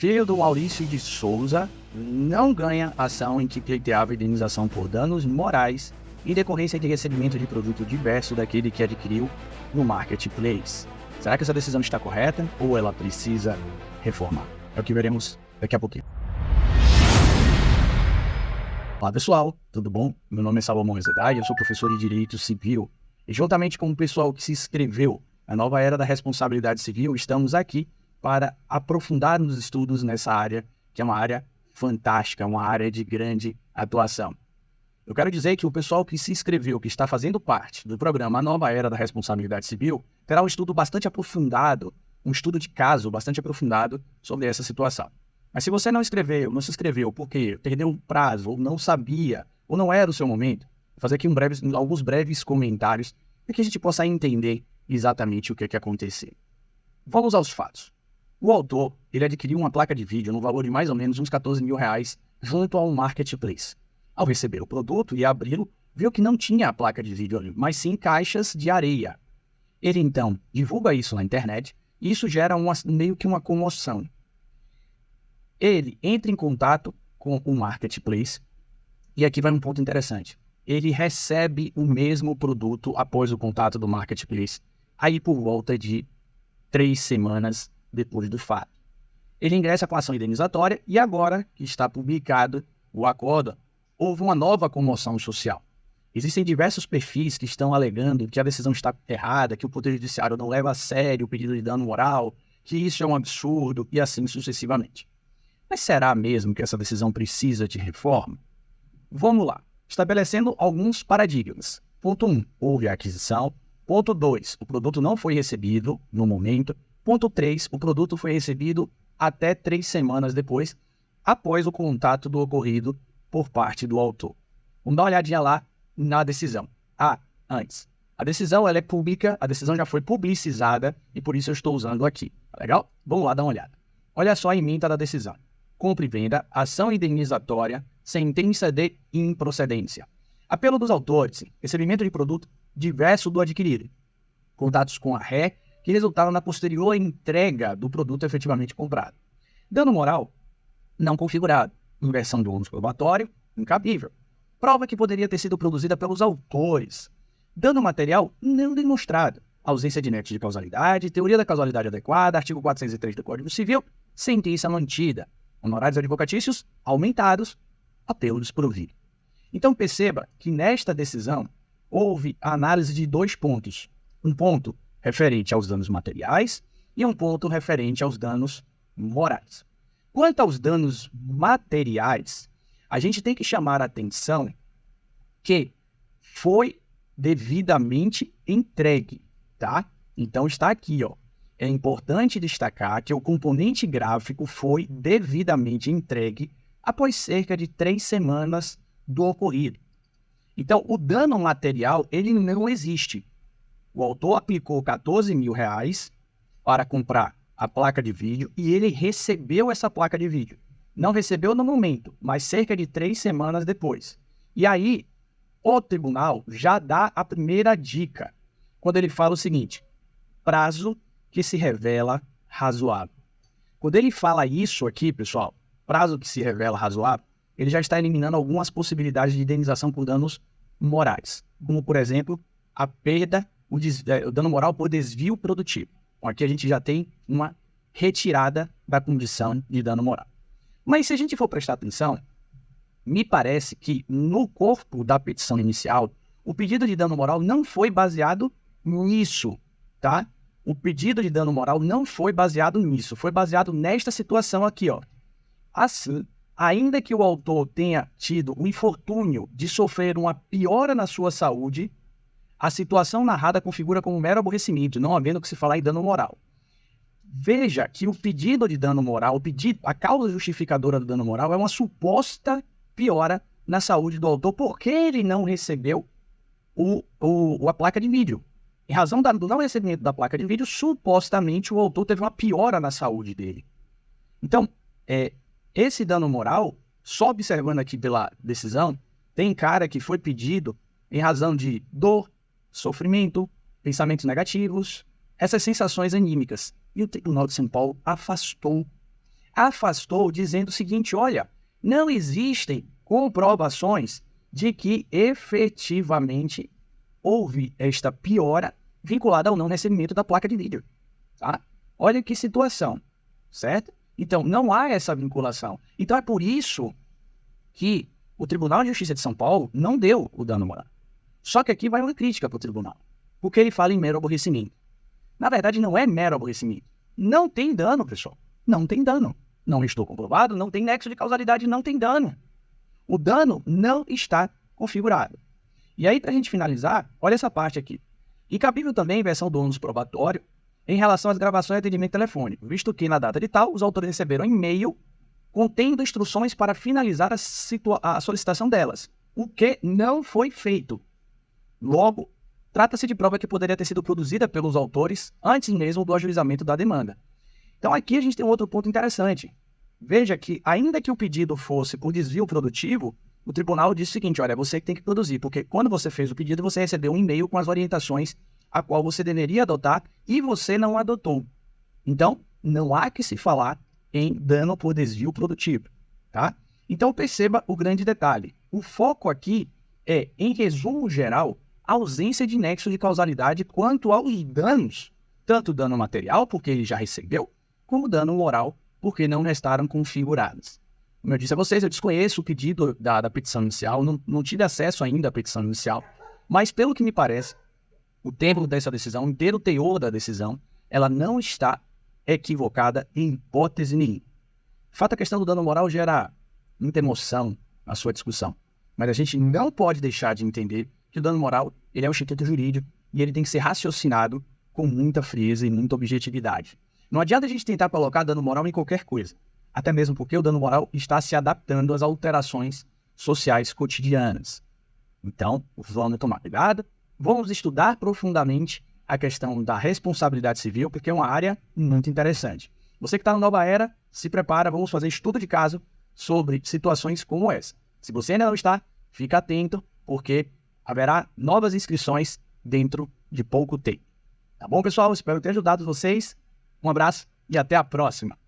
filho do Maurício de Souza, não ganha ação em que pleiteava indenização por danos morais em decorrência de recebimento de produto diverso daquele que adquiriu no marketplace. Será que essa decisão está correta ou ela precisa reformar? É o que veremos daqui a pouquinho. Olá pessoal, tudo bom? Meu nome é Salomão Rezedai, eu sou professor de Direito Civil e juntamente com o pessoal que se inscreveu na nova era da responsabilidade civil, estamos aqui para aprofundar nos estudos nessa área, que é uma área fantástica, uma área de grande atuação. Eu quero dizer que o pessoal que se inscreveu, que está fazendo parte do programa A Nova Era da Responsabilidade Civil, terá um estudo bastante aprofundado, um estudo de caso bastante aprofundado sobre essa situação. Mas se você não se inscreveu porque perdeu um prazo, ou não sabia, ou não era o seu momento, vou fazer aqui alguns breves comentários para que a gente possa entender exatamente o que aconteceu. Vamos aos fatos. O autor, ele adquiriu uma placa de vídeo no valor de mais ou menos uns 14 mil reais junto a um marketplace. Ao receber o produto e abri-lo, viu que não tinha a placa de vídeo ali, mas sim caixas de areia. Ele então divulga isso na internet e isso gera meio que uma comoção. Ele entra em contato com o marketplace e aqui vai um ponto interessante. Ele recebe o mesmo produto após o contato do marketplace, aí por volta de 3 semanas depois do fato. Ele ingressa com a ação indenizatória e agora que está publicado o acordo, houve uma nova comoção social. Existem diversos perfis que estão alegando que a decisão está errada, que o Poder Judiciário não leva a sério o pedido de dano moral, que isso é um absurdo e assim sucessivamente. Mas será mesmo que essa decisão precisa de reforma? Vamos lá, estabelecendo alguns paradigmas. Ponto 1, houve a aquisição. Ponto 2, o produto não foi recebido no momento. Ponto 3, o produto foi recebido até 3 semanas depois, após o contato do ocorrido por parte do autor. Vamos dar uma olhadinha lá na decisão. Antes. A decisão ela é pública, a decisão já foi publicizada e por isso eu estou usando aqui. Legal? Vamos lá dar uma olhada. Olha só a ementa da decisão. Compra e venda, ação indenizatória, sentença de improcedência. Apelo dos autores, recebimento de produto diverso do adquirido. Contatos com a ré, que resultaram na posterior entrega do produto efetivamente comprado. Dano moral, não configurado. Inversão do ônus probatório, incabível. Prova que poderia ter sido produzida pelos autores. Dano material, não demonstrado. Ausência de nexo de causalidade, teoria da causalidade adequada, artigo 403 do Código Civil, sentença mantida. Honorários advocatícios aumentados, apelo desprovido. Então perceba que nesta decisão houve a análise de 2 pontos. Um ponto referente aos danos materiais e um ponto referente aos danos morais. Quanto aos danos materiais, a gente tem que chamar a atenção que foi devidamente entregue, tá? Então está aqui, ó. É importante destacar que o componente gráfico foi devidamente entregue após cerca de 3 semanas do ocorrido. Então, o dano material, ele não existe. O autor aplicou 14 mil reais para comprar a placa de vídeo e ele recebeu essa placa de vídeo. Não recebeu no momento, mas cerca de 3 semanas depois. E aí, o tribunal já dá a primeira dica, quando ele fala o seguinte: prazo que se revela razoável. Quando ele fala isso aqui, pessoal, prazo que se revela razoável, ele já está eliminando algumas possibilidades de indenização por danos morais, como, por exemplo, a perda, o dano moral por desvio produtivo. Então, aqui a gente já tem uma retirada da condição de dano moral. Mas se a gente for prestar atenção, me parece que no corpo da petição inicial, o pedido de dano moral não foi baseado nisso, tá? O pedido de dano moral não foi baseado nisso, foi baseado nesta situação aqui, ó. Assim, ainda que o autor tenha tido o infortúnio de sofrer uma piora na sua saúde, a situação narrada configura como mero aborrecimento, não havendo que se falar em dano moral. Veja que o pedido de dano moral, a causa justificadora do dano moral é uma suposta piora na saúde do autor, porque ele não recebeu a placa de vídeo. Em razão do não recebimento da placa de vídeo, supostamente o autor teve uma piora na saúde dele. Então, esse dano moral, só observando aqui pela decisão, tem cara que foi pedido em razão de dor, sofrimento, pensamentos negativos, essas sensações anímicas. E o Tribunal de São Paulo afastou afastou dizendo o seguinte: olha, não existem comprovações de que efetivamente houve esta piora vinculada ao não recebimento da placa de vídeo. Tá? Olha que situação, certo? Então, não há essa vinculação. Então, é por isso que o Tribunal de Justiça de São Paulo não deu o dano moral. Só que aqui vai uma crítica para o tribunal, porque ele fala em mero aborrecimento. Na verdade, não é mero aborrecimento. Não tem dano, pessoal. Não tem dano. Não estou comprovado, não tem nexo de causalidade, não tem dano. O dano não está configurado. E aí, para a gente finalizar, olha essa parte aqui. E cabível também versão do ônus probatório em relação às gravações de atendimento telefônico, visto que, na data de tal, os autores receberam e-mail contendo instruções para finalizar a solicitação delas, o que não foi feito. Logo, trata-se de prova que poderia ter sido produzida pelos autores antes mesmo do ajuizamento da demanda. Então aqui a gente tem um outro ponto interessante. Veja que, ainda que o pedido fosse por desvio produtivo, o tribunal disse o seguinte: olha, você que tem que produzir, porque quando você fez o pedido, você recebeu um e-mail com as orientações a qual você deveria adotar e você não adotou. Então, não há que se falar em dano por desvio produtivo, tá? Então perceba o grande detalhe. O foco aqui é, em resumo geral, a ausência de nexo de causalidade quanto aos danos, tanto dano material, porque ele já recebeu, como dano moral, porque não restaram configurados. Como eu disse a vocês, eu desconheço o pedido da petição inicial, não tive acesso ainda à petição inicial, mas pelo que me parece, o tempo dessa decisão, inteiro o teor da decisão, ela não está equivocada em hipótese nenhuma. De fato, a questão do dano moral gera muita emoção na sua discussão, mas a gente não pode deixar de entender que o dano moral ele é um instituto jurídico e ele tem que ser raciocinado com muita frieza e muita objetividade. Não adianta a gente tentar colocar dano moral em qualquer coisa, até mesmo porque o dano moral está se adaptando às alterações sociais cotidianas. Então, vamos tomar cuidado, vamos estudar profundamente a questão da responsabilidade civil, porque é uma área muito interessante. Você que está na nova era, se prepara, vamos fazer estudo de caso sobre situações como essa. Se você ainda não está, fica atento, porque haverá novas inscrições dentro de pouco tempo. Tá bom, pessoal? Espero ter ajudado vocês. Um abraço e até a próxima.